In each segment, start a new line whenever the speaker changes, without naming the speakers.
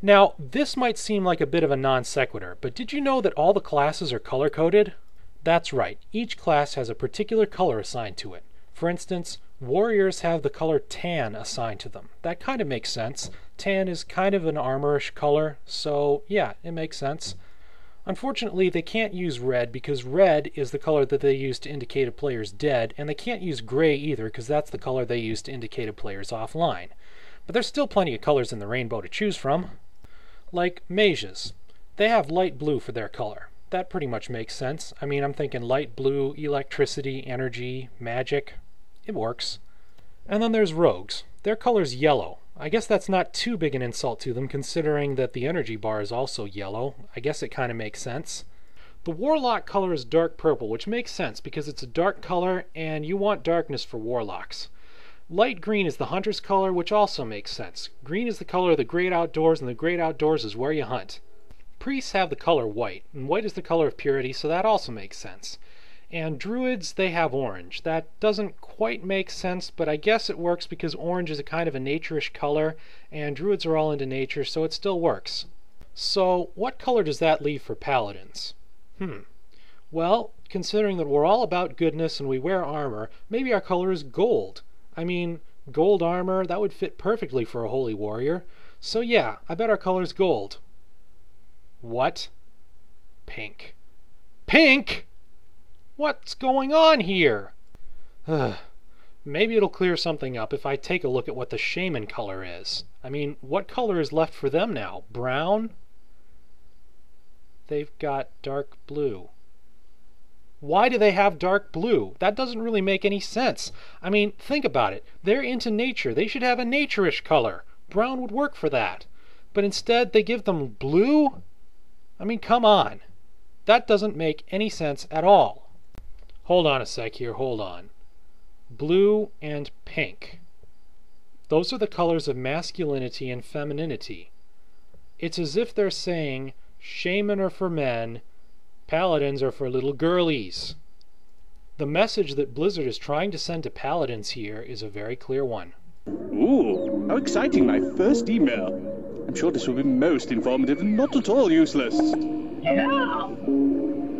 Now, this might seem like a bit of a non sequitur, but did you know that all the classes are color-coded? That's right, each class has a particular color assigned to it. For instance, warriors have the color tan assigned to them. That kind of makes sense. Tan is kind of an armorish color, so yeah, it makes sense. Unfortunately, they can't use red because red is the color that they use to indicate a player's dead, and they can't use gray either because that's the color they use to indicate a player's offline. But there's still plenty of colors in the rainbow to choose from. Like mages. They have light blue for their color. That pretty much makes sense. I mean, I'm thinking light blue, electricity, energy, magic. It works. And then there's rogues. Their color's yellow. I guess that's not too big an insult to them considering that the energy bar is also yellow. I guess it kind of makes sense. The warlock color is dark purple, which makes sense because it's a dark color and you want darkness for warlocks. Light green is the hunter's color, which also makes sense. Green is the color of the great outdoors, and the great outdoors is where you hunt. Priests have the color white, and white is the color of purity, so that also makes sense. And druids, they have orange. That doesn't quite make sense, but I guess it works because orange is a kind of a nature-ish color, and druids are all into nature, so it still works. So, what color does that leave for paladins? Well, considering that we're all about goodness and we wear armor, maybe our color is gold. I mean, gold armor, that would fit perfectly for a holy warrior. So yeah, I bet our color's gold. What? Pink. Pink?! What's going on here? Maybe it'll clear something up if I take a look at what the shaman color is. I mean, what color is left for them now? Brown? They've got dark blue. Why do they have dark blue? That doesn't really make any sense. I mean, think about it. They're into nature. They should have a nature-ish color. Brown would work for that. But instead, they give them blue? I mean, come on. That doesn't make any sense at all. Hold on a sec here, hold on. Blue and pink. Those are the colors of masculinity and femininity. It's as if they're saying, shaman are for men, paladins are for little girlies. The message that Blizzard is trying to send to paladins here is a very clear one.
Ooh, how exciting, my first email. I'm sure this will be most informative and not at all useless.
No!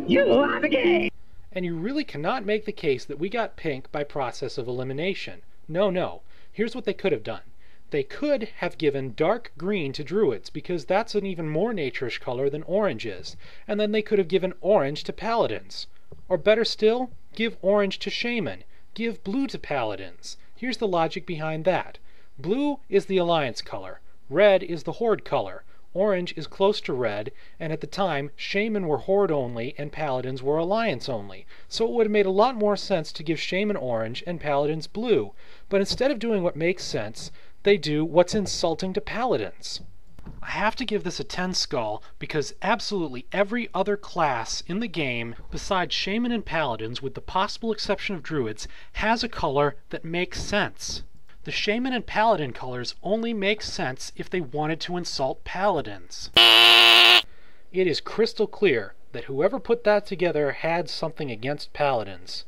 You are the game!
And you really cannot make the case that we got pink by process of elimination. No. Here's what they could have done. They could have given dark green to druids because that's an even more nature-ish color than orange is. And then they could have given orange to paladins. Or better still, give orange to shaman. Give blue to paladins. Here's the logic behind that. Blue is the alliance color. Red is the horde color. Orange is close to red, and at the time, shaman were horde only and paladins were alliance only. So it would have made a lot more sense to give shaman orange and paladins blue. But instead of doing what makes sense, they do what's insulting to paladins. I have to give this a 10 skull because absolutely every other class in the game besides shaman and paladins, with the possible exception of druids, has a color that makes sense. The shaman and paladin colors only make sense if they wanted to insult paladins. It is crystal clear that whoever put that together had something against paladins.